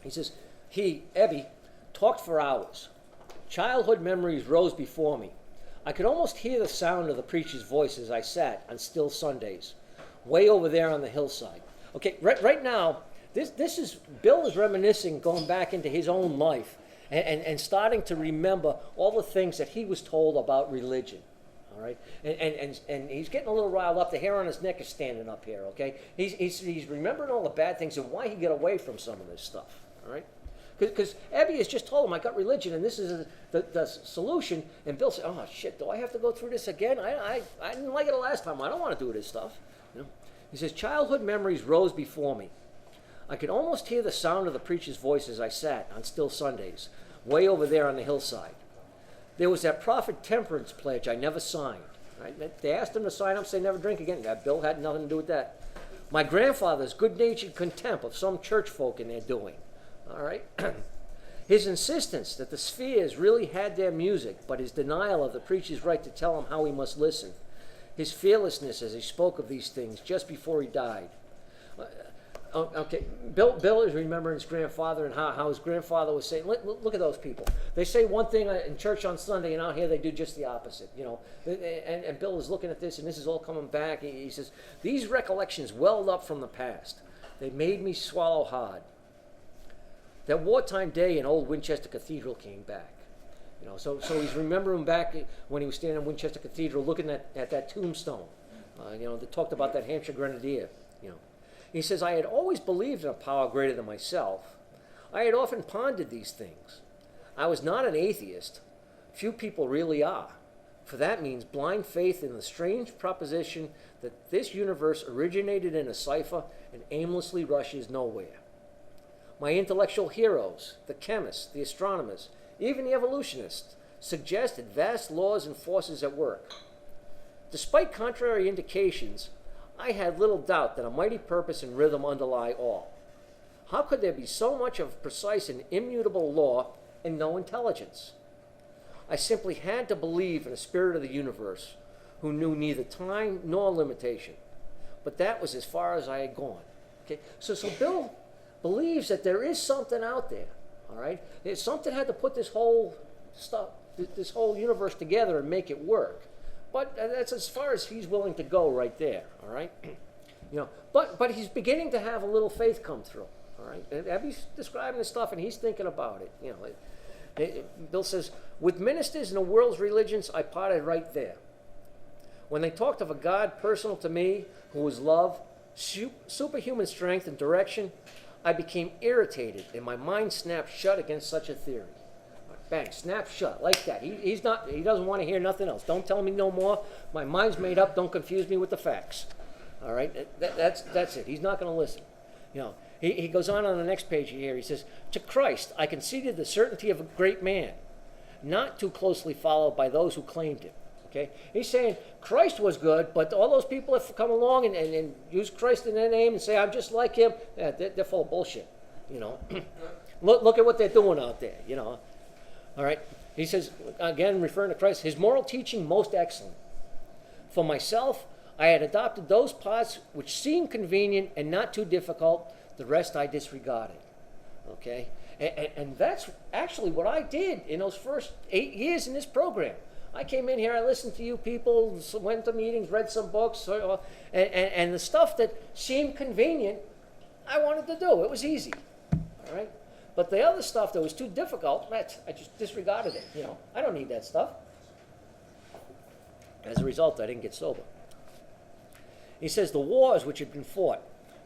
He says, Ebby, talked for hours. Childhood memories rose before me. I could almost hear the sound of the preacher's voice as I sat on still Sundays, way over there on the hillside. Okay, right now, this is, Bill is reminiscing, going back into his own life. And starting to remember all the things that he was told about religion, all right? And he's getting a little riled up. The hair on his neck is standing up here, okay? He's remembering all the bad things and why he got away from some of this stuff, all right? Because Abby has just told him, I got religion, and this is the solution. And Bill said, "Oh, shit, do I have to go through this again? I didn't like it the last time. I don't want to do this stuff." You know? He says, childhood memories rose before me. I could almost hear the sound of the preacher's voice as I sat on still Sundays, way over there on the hillside. There was that prophet temperance pledge I never signed. Right? They asked him to sign up, say never drink again. That Bill had nothing to do with that. My grandfather's good-natured contempt of some church folk in their doing. All right. His insistence that the spheres really had their music, but his denial of the preacher's right to tell him how he must listen. His fearlessness as he spoke of these things just before he died. Okay, Bill is remembering his grandfather and how his grandfather was saying, look at those people. They say one thing in church on Sunday, and out here they do just the opposite, you know. And Bill is looking at this, and this is all coming back. He says, these recollections welled up from the past. They made me swallow hard. That wartime day in old Winchester Cathedral came back. You know, so he's remembering back when he was standing in Winchester Cathedral looking at that tombstone, you know, that talked about that Hampshire Grenadier, you know. He says, I had always believed in a power greater than myself. I had often pondered these things. I was not an atheist. Few people really are. For that means blind faith in the strange proposition that this universe originated in a cipher and aimlessly rushes nowhere. My intellectual heroes, the chemists, the astronomers, even the evolutionists, suggested vast laws and forces at work. Despite contrary indications, I had little doubt that a mighty purpose and rhythm underlie all. How could there be so much of precise and immutable law and no intelligence? I simply had to believe in a spirit of the universe who knew neither time nor limitation. But that was as far as I had gone. Okay? So Bill believes that there is something out there. All right? Something had to put this whole stuff, this whole universe together and make it work. But that's as far as he's willing to go right there. All right? But he's beginning to have a little faith come through. All right? And Abby's describing this stuff and he's thinking about it. Bill says, with ministers in the world's religions, I parted right there. When they talked of a God personal to me, who was love, superhuman strength and direction, I became irritated and my mind snapped shut against such a theory. Bang, snap shut, like that. He doesn't want to hear nothing else. Don't tell me no more. My mind's made up. Don't confuse me with the facts. All right, that's it. He's not going to listen. He goes on the next page here. He says, to Christ, I conceded the certainty of a great man, not too closely followed by those who claimed him. Okay? He's saying Christ was good, but all those people that come along and use Christ in their name and say, I'm just like him, they're full of bullshit. Look at what they're doing out there, All right? He says, again, referring to Christ, his moral teaching most excellent. For myself, I had adopted those parts which seemed convenient and not too difficult. The rest I disregarded. Okay? And that's actually what I did in those first 8 years in this program. I came in here, I listened to you people, went to meetings, read some books, and the stuff that seemed convenient, I wanted to do. It was easy. All right? But the other stuff that was too difficult, I just disregarded it. I don't need that stuff. As a result, I didn't get sober. He says the wars which had been fought,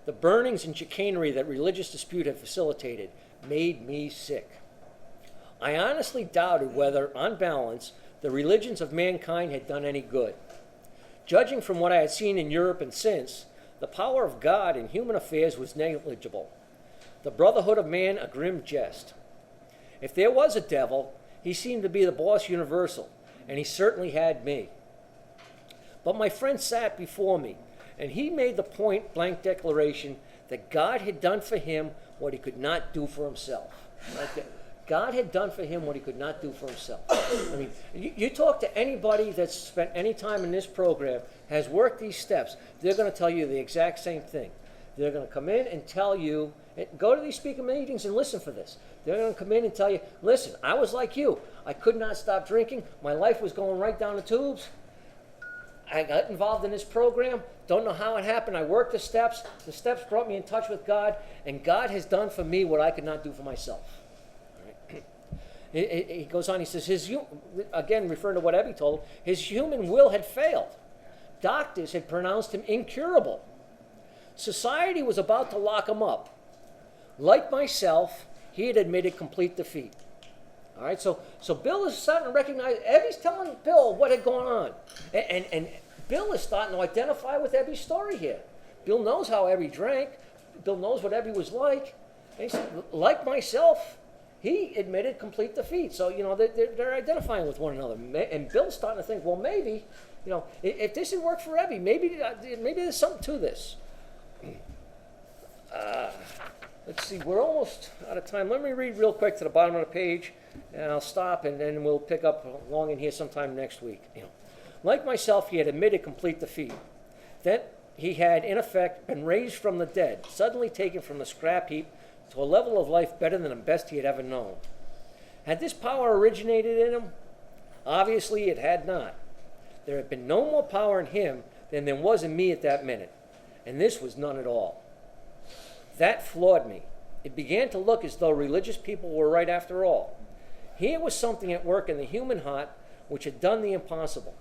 the burnings and chicanery that religious dispute had facilitated, made me sick. I honestly doubted whether, on balance, the religions of mankind had done any good. Judging from what I had seen in Europe and since, the power of God in human affairs was negligible. The brotherhood of man a grim jest. If there was a devil, he seemed to be the boss universal, and he certainly had me. But my friend sat before me, and he made the point-blank declaration that God had done for him what he could not do for himself. Right there. God had done for him what he could not do for himself. I mean, you talk to anybody that's spent any time in this program, has worked these steps, they're going to tell you the exact same thing. They're going to come in and tell you, go to these speaker meetings and listen for this. They're going to come in and tell you, listen, I was like you. I could not stop drinking. My life was going right down the tubes. I got involved in this program. Don't know how it happened. I worked the steps. The steps brought me in touch with God, and God has done for me what I could not do for myself. He goes on, he says, again referring to what Ebby told him, his human will had failed. Doctors had pronounced him incurable. Society was about to lock him up. Like myself, he had admitted complete defeat. All right, so Bill is starting to recognize, Ebby's telling Bill what had gone on. And Bill is starting to identify with Ebby's story here. Bill knows how Ebby drank. Bill knows what Ebby was like. And he said, like myself, he admitted complete defeat. So, they're identifying with one another. And Bill's starting to think, well, maybe, if this had worked for Ebby, maybe there's something to this. Let's see, we're almost out of time. Let me read real quick to the bottom of the page, and I'll stop, and then we'll pick up along in here sometime next week. Like myself, he had admitted complete defeat. Then he had, in effect, been raised from the dead, suddenly taken from the scrap heap to a level of life better than the best he had ever known. Had this power originated in him? Obviously, it had not. There had been no more power in him than there was in me at that minute, and this was none at all. That floored me. It began to look as though religious people were right after all. Here was something at work in the human heart which had done the impossible.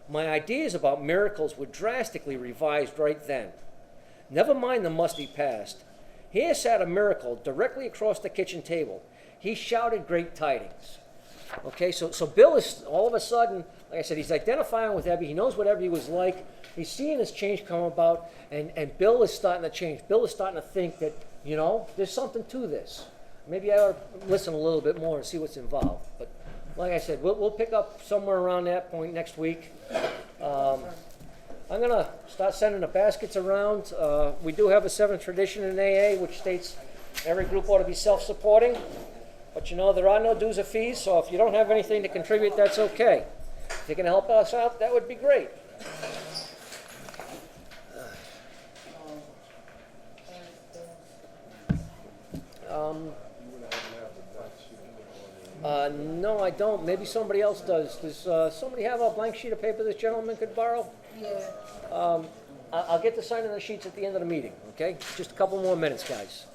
My ideas about miracles were drastically revised right then. Never mind the musty past. Here sat a miracle directly across the kitchen table. He shouted great tidings. Okay, so Bill is all of a sudden, like I said, he's identifying with Ebby. He knows what Ebby was like. He's seeing his change come about, and Bill is starting to change. Bill is starting to think that, there's something to this. maybe I ought to listen a little bit more and see what's involved. But like I said, we'll pick up somewhere around that point next week. I'm gonna start sending the baskets around. We do have a 7th tradition in AA, which states every group ought to be self-supporting. But you know, there are no dues or fees, so if you don't have anything to contribute, that's okay. If you can help us out, that would be great. No, I don't. Maybe somebody else does. Does somebody have a blank sheet of paper this gentleman could borrow? Yeah. I'll get to signing the sheets at the end of the meeting, okay? Just a couple more minutes, guys.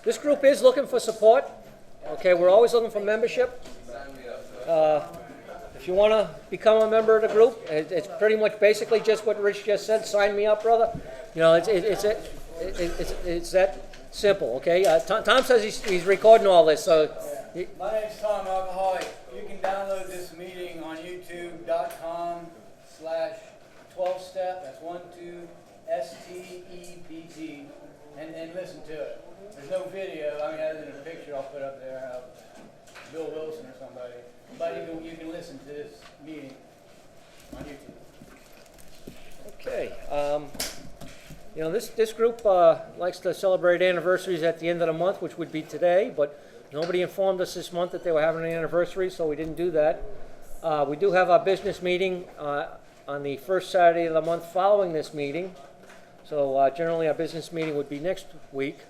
This group is looking for support. Okay, we're always looking for membership. If you want to become a member of the group, it's pretty much basically just what Rich just said. Sign me up, brother. You know, it's that simple. Okay. Tom says he's recording all this, so. My name's Tom Alcoholic. You can download this meeting on youtube.com/12step. That's 12STEPT, and listen to it. There's no video. I mean, other than a picture I'll put up there of Bill Wilson or somebody. But you can listen to this meeting on YouTube. Okay. You know, this group likes to celebrate anniversaries at the end of the month, which would be today, but nobody informed us this month that they were having an anniversary, so we didn't do that. We do have our business meeting on the first Saturday of the month following this meeting. So generally our business meeting would be next week.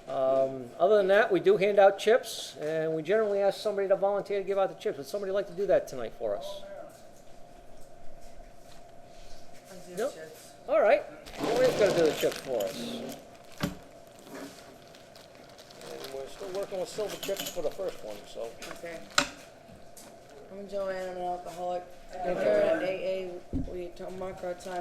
Other than that, we do hand out chips, and we generally ask somebody to volunteer to give out the chips. Would somebody like to do that tonight for us? Nope. All right. Somebody's going to do the chips for us. And we're still working with silver chips for the first one, so. Okay. I'm Joanne. I'm an alcoholic. We're at AA. We mark our time.